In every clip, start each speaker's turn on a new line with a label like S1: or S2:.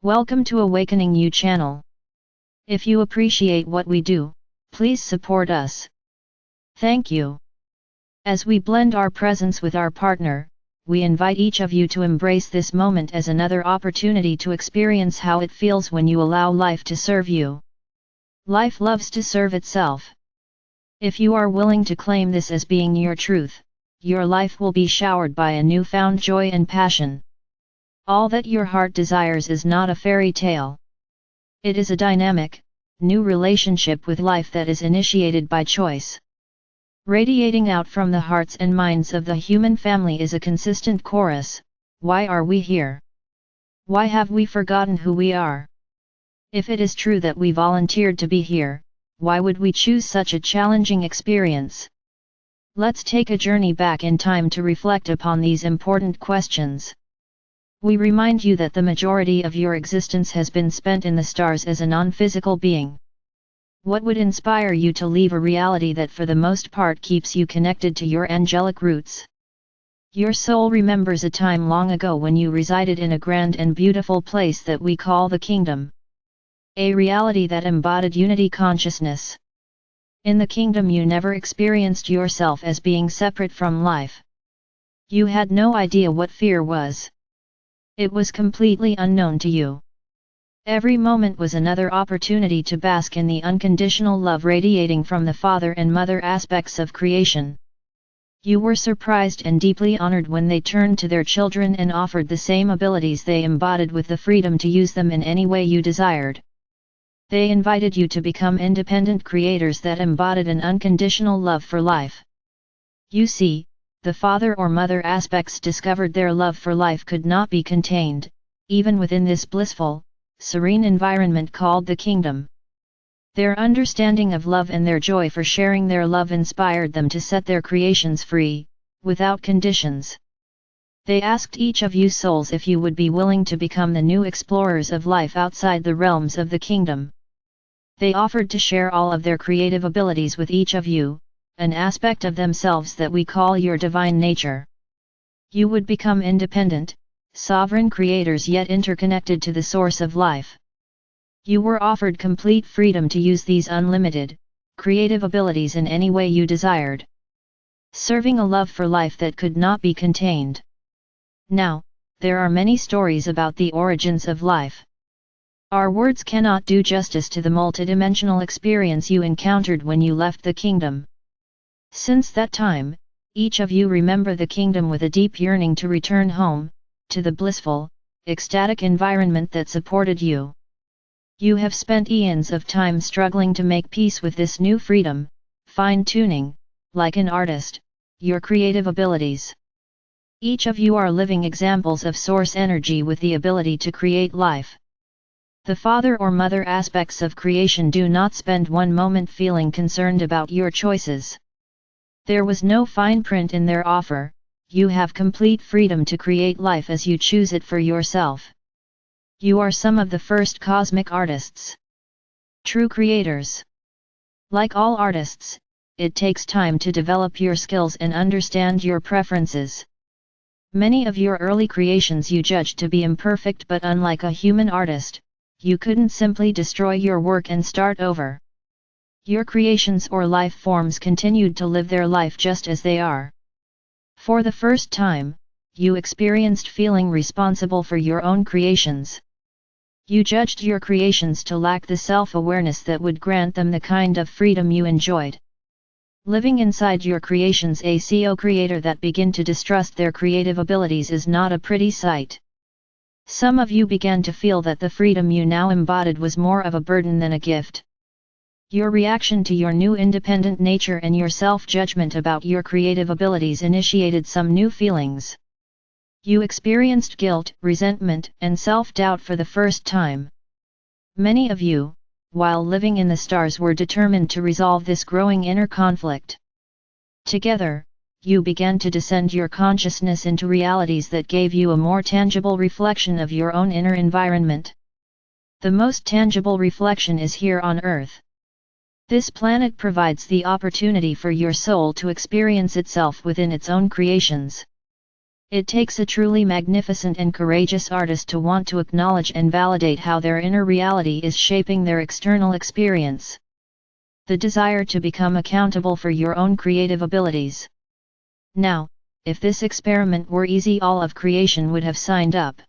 S1: Welcome to Awakening You channel. If you appreciate what we do, please support us. Thank you. As we blend our presence with our partner, we invite each of you to embrace this moment as another opportunity to experience how it feels when you allow life to serve you. Life loves to serve itself. If you are willing to claim this as being your truth, your life will be showered by a newfound joy and passion. All that your heart desires is not a fairy tale. It is a dynamic, new relationship with life that is initiated by choice. Radiating out from the hearts and minds of the human family is a consistent chorus: why are we here? Why have we forgotten who we are? If it is true that we volunteered to be here, why would we choose such a challenging experience? Let's take a journey back in time to reflect upon these important questions. We remind you that the majority of your existence has been spent in the stars as a non-physical being. What would inspire you to leave a reality that for the most part keeps you connected to your angelic roots? Your soul remembers a time long ago when you resided in a grand and beautiful place that we call the kingdom. A reality that embodied unity consciousness. In the kingdom you never experienced yourself as being separate from life. You had no idea what fear was. It was completely unknown to you. Every moment was another opportunity to bask in the unconditional love radiating from the father and mother aspects of creation. You were surprised and deeply honored when they turned to their children and offered the same abilities they embodied with the freedom to use them in any way you desired. They invited you to become independent creators that embodied an unconditional love for life. You see, the father or mother aspects discovered their love for life could not be contained, even within this blissful, serene environment called the kingdom. Their understanding of love and their joy for sharing their love inspired them to set their creations free, without conditions. They asked each of you souls if you would be willing to become the new explorers of life outside the realms of the kingdom. They offered to share all of their creative abilities with each of you, an aspect of themselves that we call your divine nature. You would become independent, sovereign creators yet interconnected to the source of life. You were offered complete freedom to use these unlimited, creative abilities in any way you desired. Serving a love for life that could not be contained. Now, there are many stories about the origins of life. Our words cannot do justice to the multidimensional experience you encountered when you left the kingdom. Since that time, each of you remember the kingdom with a deep yearning to return home, to the blissful, ecstatic environment that supported you. You have spent eons of time struggling to make peace with this new freedom, fine-tuning, like an artist, your creative abilities. Each of you are living examples of source energy with the ability to create life. The father or mother aspects of creation do not spend one moment feeling concerned about your choices. There was no fine print in their offer. You have complete freedom to create life as you choose it for yourself. You are some of the first cosmic artists. True creators. Like all artists, it takes time to develop your skills and understand your preferences. Many of your early creations you judged to be imperfect, but unlike a human artist, you couldn't simply destroy your work and start over. Your creations or life forms continued to live their life just as they are. For the first time, you experienced feeling responsible for your own creations. You judged your creations to lack the self-awareness that would grant them the kind of freedom you enjoyed. Living inside your creations, a co-creator that begin to distrust their creative abilities is not a pretty sight. Some of you began to feel that the freedom you now embodied was more of a burden than a gift. Your reaction to your new independent nature and your self-judgment about your creative abilities initiated some new feelings. You experienced guilt, resentment, and self-doubt for the first time. Many of you, while living in the stars, were determined to resolve this growing inner conflict. Together, you began to descend your consciousness into realities that gave you a more tangible reflection of your own inner environment. The most tangible reflection is here on Earth. This planet provides the opportunity for your soul to experience itself within its own creations. It takes a truly magnificent and courageous artist to want to acknowledge and validate how their inner reality is shaping their external experience. The desire to become accountable for your own creative abilities. Now, if this experiment were easy, all of creation would have signed up.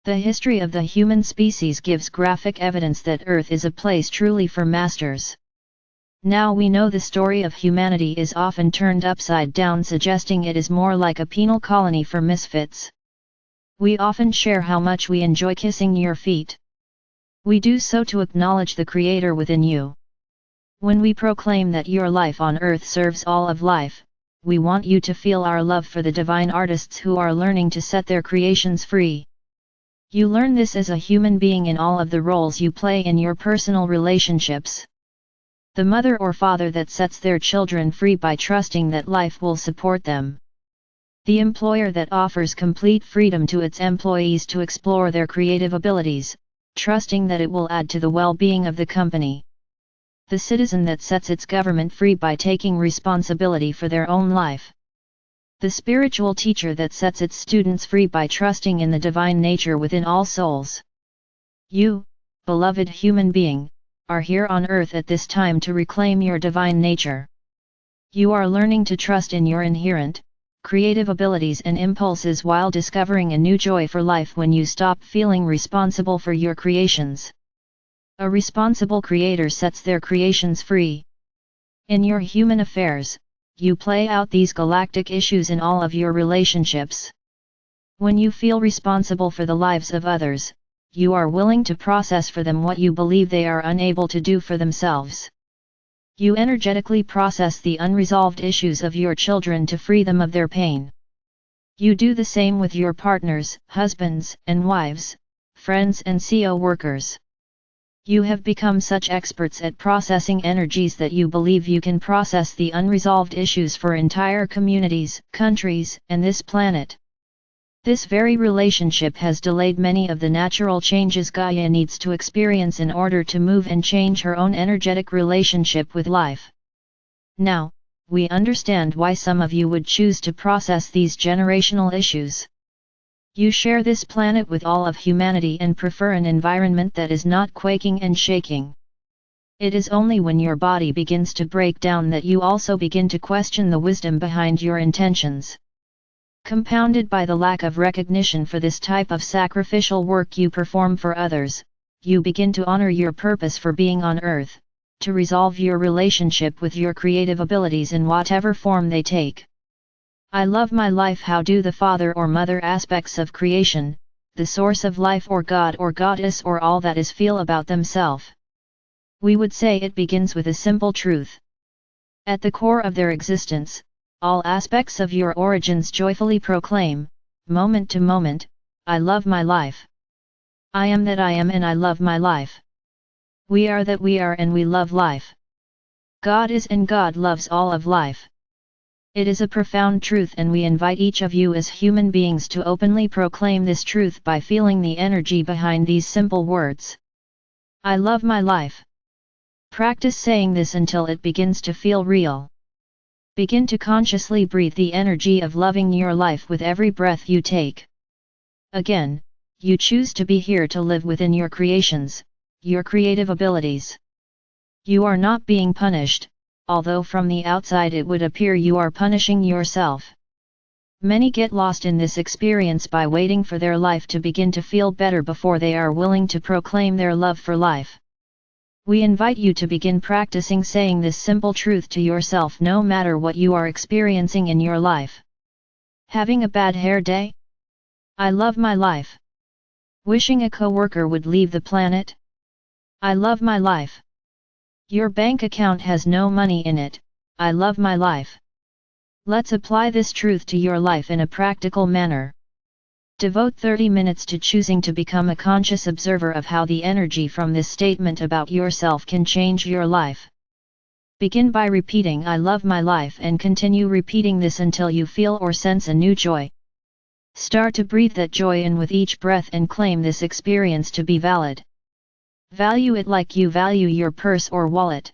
S1: The history of the human species gives graphic evidence that Earth is a place truly for masters. Now we know the story of humanity is often turned upside down, suggesting it is more like a penal colony for misfits. We often share how much we enjoy kissing your feet. We do so to acknowledge the Creator within you. When we proclaim that your life on earth serves all of life, we want you to feel our love for the divine artists who are learning to set their creations free. You learn this as a human being in all of the roles you play in your personal relationships. The mother or father that sets their children free by trusting that life will support them. The employer that offers complete freedom to its employees to explore their creative abilities, trusting that it will add to the well-being of the company. The citizen that sets its government free by taking responsibility for their own life. The spiritual teacher that sets its students free by trusting in the divine nature within all souls. You, beloved human being, are here on earth at this time to reclaim your divine nature. You are learning to trust in your inherent, creative abilities and impulses while discovering a new joy for life when you stop feeling responsible for your creations. A responsible creator sets their creations free. In your human affairs, you play out these galactic issues in all of your relationships. When you feel responsible for the lives of others, you are willing to process for them what you believe they are unable to do for themselves. You energetically process the unresolved issues of your children to free them of their pain. You do the same with your partners, husbands and wives, friends and co-workers. You have become such experts at processing energies that you believe you can process the unresolved issues for entire communities, countries, and this planet. This very relationship has delayed many of the natural changes Gaia needs to experience in order to move and change her own energetic relationship with life. Now, we understand why some of you would choose to process these generational issues. You share this planet with all of humanity and prefer an environment that is not quaking and shaking. It is only when your body begins to break down that you also begin to question the wisdom behind your intentions. Compounded by the lack of recognition for this type of sacrificial work you perform for others, you begin to honor your purpose for being on earth, to resolve your relationship with your creative abilities in whatever form they take. I love my life. How do the father or mother aspects of creation, the source of life or God or goddess or all that is feel about themselves? We would say it begins with a simple truth. At the core of their existence, all aspects of your origins joyfully proclaim, moment to moment, I love my life. I am that I am and I love my life. We are that we are and we love life. God is and God loves all of life. It is a profound truth and we invite each of you as human beings to openly proclaim this truth by feeling the energy behind these simple words. I love my life. Practice saying this until it begins to feel real. Begin to consciously breathe the energy of loving your life with every breath you take. Again, you choose to be here to live within your creations, your creative abilities. You are not being punished, although from the outside it would appear you are punishing yourself. Many get lost in this experience by waiting for their life to begin to feel better before they are willing to proclaim their love for life. We invite you to begin practicing saying this simple truth to yourself no matter what you are experiencing in your life. Having a bad hair day? I love my life. Wishing a coworker would leave the planet? I love my life. Your bank account has no money in it, I love my life. Let's apply this truth to your life in a practical manner. Devote 30 minutes to choosing to become a conscious observer of how the energy from this statement about yourself can change your life. Begin by repeating I love my life and continue repeating this until you feel or sense a new joy. Start to breathe that joy in with each breath and claim this experience to be valid. Value it like you value your purse or wallet.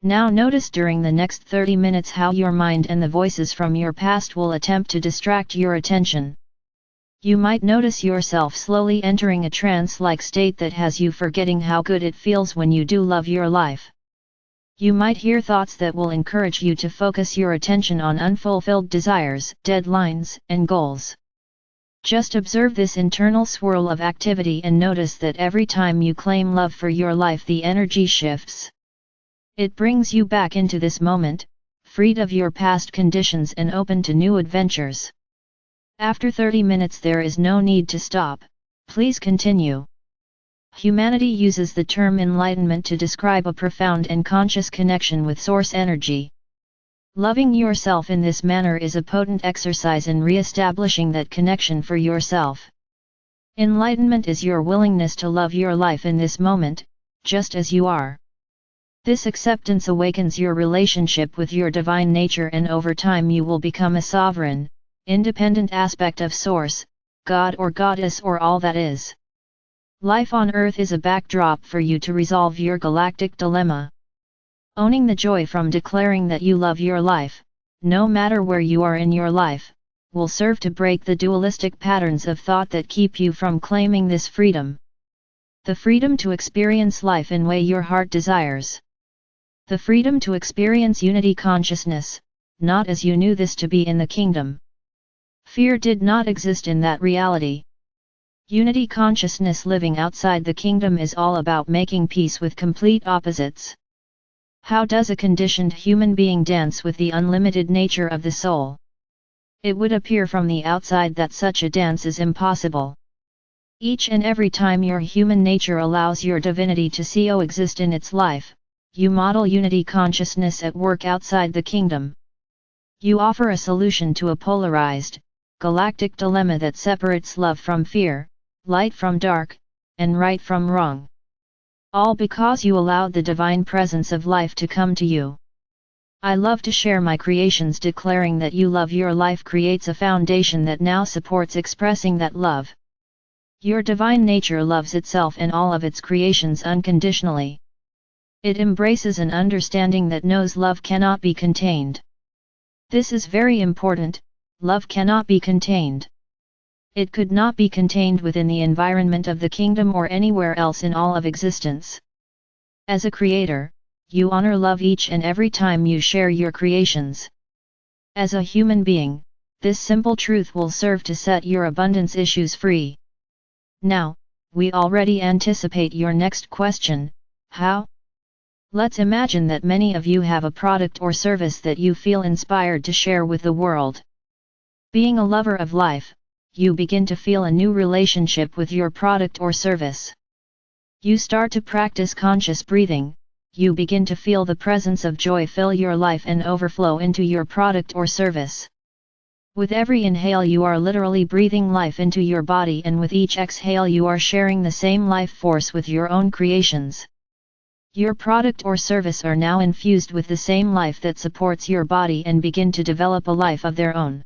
S1: Now notice during the next 30 minutes how your mind and the voices from your past will attempt to distract your attention. You might notice yourself slowly entering a trance-like state that has you forgetting how good it feels when you do love your life. You might hear thoughts that will encourage you to focus your attention on unfulfilled desires, deadlines, and goals. Just observe this internal swirl of activity and notice that every time you claim love for your life, the energy shifts. It brings you back into this moment, freed of your past conditions and open to new adventures. After 30 minutes there is no need to stop, please continue. Humanity uses the term enlightenment to describe a profound and conscious connection with source energy. Loving yourself in this manner is a potent exercise in re-establishing that connection for yourself. Enlightenment is your willingness to love your life in this moment, just as you are. This acceptance awakens your relationship with your divine nature, and over time you will become a sovereign, independent aspect of Source, God or Goddess or all that is. Life on Earth is a backdrop for you to resolve your galactic dilemma. Owning the joy from declaring that you love your life, no matter where you are in your life, will serve to break the dualistic patterns of thought that keep you from claiming this freedom. The freedom to experience life in way your heart desires. The freedom to experience unity consciousness, not as you knew this to be in the kingdom. Fear did not exist in that reality. Unity consciousness living outside the kingdom is all about making peace with complete opposites. How does a conditioned human being dance with the unlimited nature of the soul? It would appear from the outside that such a dance is impossible. Each and every time your human nature allows your divinity to coexist in its life, you model unity consciousness at work outside the kingdom. You offer a solution to a polarized, galactic dilemma that separates love from fear, light from dark, and right from wrong. All because you allowed the divine presence of life to come to you. I love to share my creations. Declaring that you love your life creates a foundation that now supports expressing that love. Your divine nature loves itself and all of its creations unconditionally. It embraces an understanding that knows love cannot be contained. This is very important. Love cannot be contained. It could not be contained within the environment of the kingdom or anywhere else in all of existence. As a creator, you honor love each and every time you share your creations. As a human being, this simple truth will serve to set your abundance issues free. Now, we already anticipate your next question: how? Let's imagine that many of you have a product or service that you feel inspired to share with the world. Being a lover of life, you begin to feel a new relationship with your product or service. You start to practice conscious breathing, you begin to feel the presence of joy fill your life and overflow into your product or service. With every inhale you are literally breathing life into your body, and with each exhale you are sharing the same life force with your own creations. Your product or service are now infused with the same life that supports your body and begin to develop a life of their own.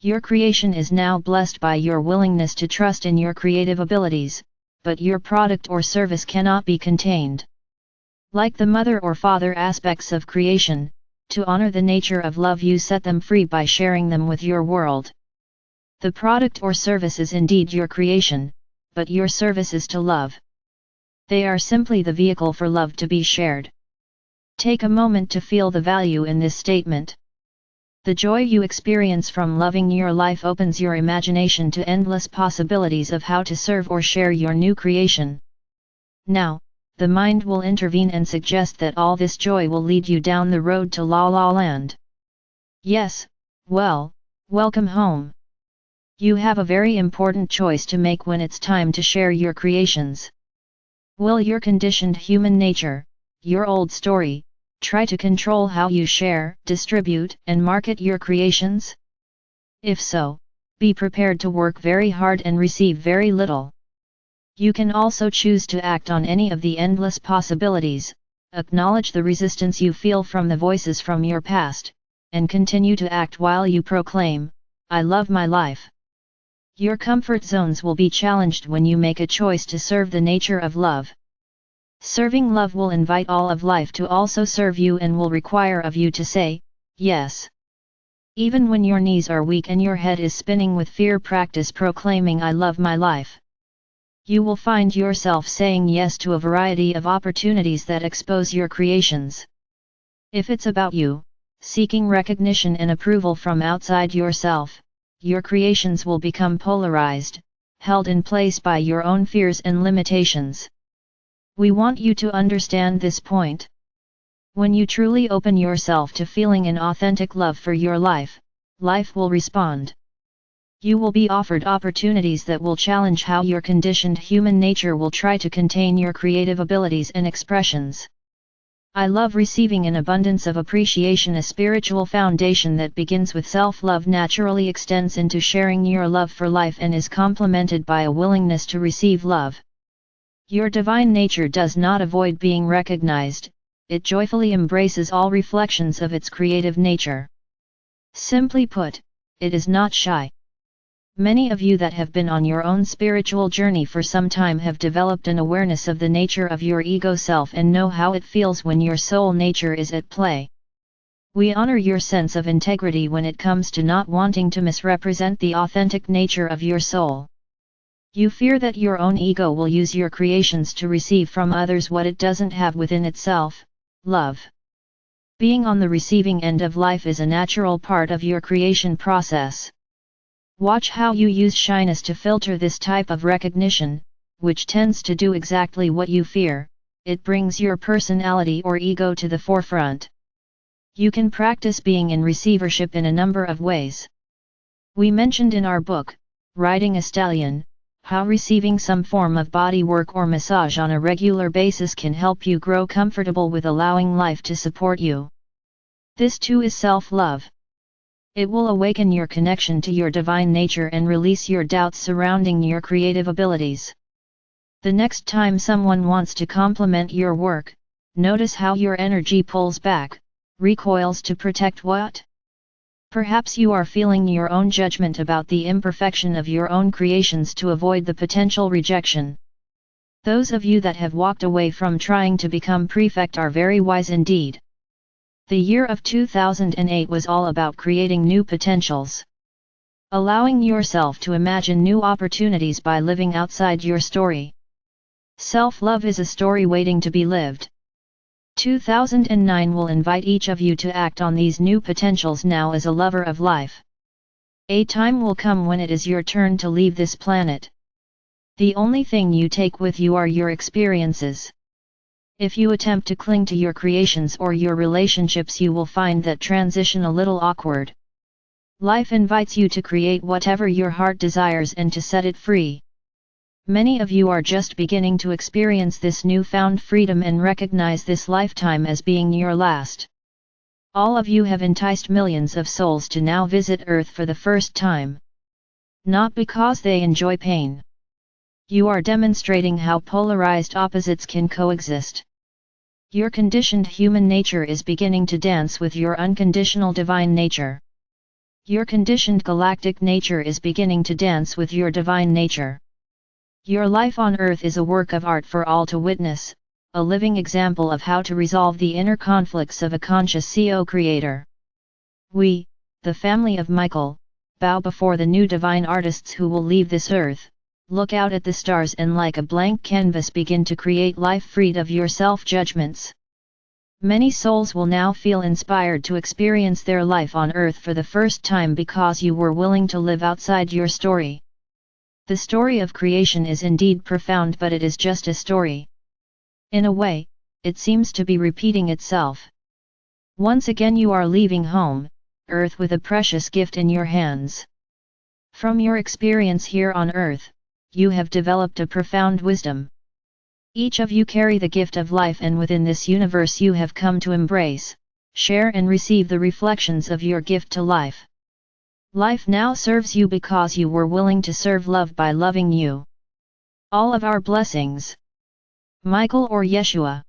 S1: Your creation is now blessed by your willingness to trust in your creative abilities, but your product or service cannot be contained. Like the mother or father aspects of creation, to honor the nature of love you set them free by sharing them with your world. The product or service is indeed your creation, but your service is to love. They are simply the vehicle for love to be shared. Take a moment to feel the value in this statement. The joy you experience from loving your life opens your imagination to endless possibilities of how to serve or share your new creation. Now, the mind will intervene and suggest that all this joy will lead you down the road to La La Land. Yes, well, welcome home. You have a very important choice to make when it's time to share your creations. Will your conditioned human nature, your old story, try to control how you share, distribute, and market your creations? If so, be prepared to work very hard and receive very little. You can also choose to act on any of the endless possibilities, acknowledge the resistance you feel from the voices from your past, and continue to act while you proclaim, "I love my life." Your comfort zones will be challenged when you make a choice to serve the nature of love. Serving love will invite all of life to also serve you and will require of you to say, yes. Even when your knees are weak and your head is spinning with fear, practice proclaiming I love my life. You will find yourself saying yes to a variety of opportunities that expose your creations. If it's about you, seeking recognition and approval from outside yourself, your creations will become polarized, held in place by your own fears and limitations. We want you to understand this point. When you truly open yourself to feeling an authentic love for your life, life will respond. You will be offered opportunities that will challenge how your conditioned human nature will try to contain your creative abilities and expressions. I love receiving an abundance of appreciation. A spiritual foundation that begins with self-love naturally extends into sharing your love for life and is complemented by a willingness to receive love. Your divine nature does not avoid being recognized, it joyfully embraces all reflections of its creative nature. Simply put, it is not shy. Many of you that have been on your own spiritual journey for some time have developed an awareness of the nature of your ego self and know how it feels when your soul nature is at play. We honor your sense of integrity when it comes to not wanting to misrepresent the authentic nature of your soul. You fear that your own ego will use your creations to receive from others what it doesn't have within itself, love. Being on the receiving end of life is a natural part of your creation process. Watch how you use shyness to filter this type of recognition, which tends to do exactly what you fear. It brings your personality or ego to the forefront. You can practice being in receivership in a number of ways. We mentioned in our book, Riding a Stallion, how receiving some form of body work or massage on a regular basis can help you grow comfortable with allowing life to support you. This too is self-love. It will awaken your connection to your divine nature and release your doubts surrounding your creative abilities. The next time someone wants to compliment your work, notice how your energy pulls back, recoils to protect what? Perhaps you are feeling your own judgment about the imperfection of your own creations to avoid the potential rejection. Those of you that have walked away from trying to become perfect are very wise indeed. The year of 2008 was all about creating new potentials. Allowing yourself to imagine new opportunities by living outside your story. Self-love is a story waiting to be lived. 2009 will invite each of you to act on these new potentials now as a lover of life. A time will come when it is your turn to leave this planet. The only thing you take with you are your experiences. If you attempt to cling to your creations or your relationships, you will find that transition a little awkward. Life invites you to create whatever your heart desires and to set it free. Many of you are just beginning to experience this newfound freedom and recognize this lifetime as being your last. All of you have enticed millions of souls to now visit Earth for the first time. Not because they enjoy pain. You are demonstrating how polarized opposites can coexist. Your conditioned human nature is beginning to dance with your unconditional divine nature. Your conditioned galactic nature is beginning to dance with your divine nature. Your life on Earth is a work of art for all to witness, a living example of how to resolve the inner conflicts of a conscious co-creator. We, the family of Michael, bow before the new divine artists who will leave this earth, look out at the stars and like a blank canvas begin to create life freed of your self-judgments. Many souls will now feel inspired to experience their life on Earth for the first time because you were willing to live outside your story. The story of creation is indeed profound, but it is just a story. In a way, it seems to be repeating itself. Once again you are leaving home, Earth, with a precious gift in your hands. From your experience here on Earth, you have developed a profound wisdom. Each of you carry the gift of life, and within this universe you have come to embrace, share and receive the reflections of your gift to life. Life now serves you because you were willing to serve love by loving you. All of our blessings. Michael or Yeshua.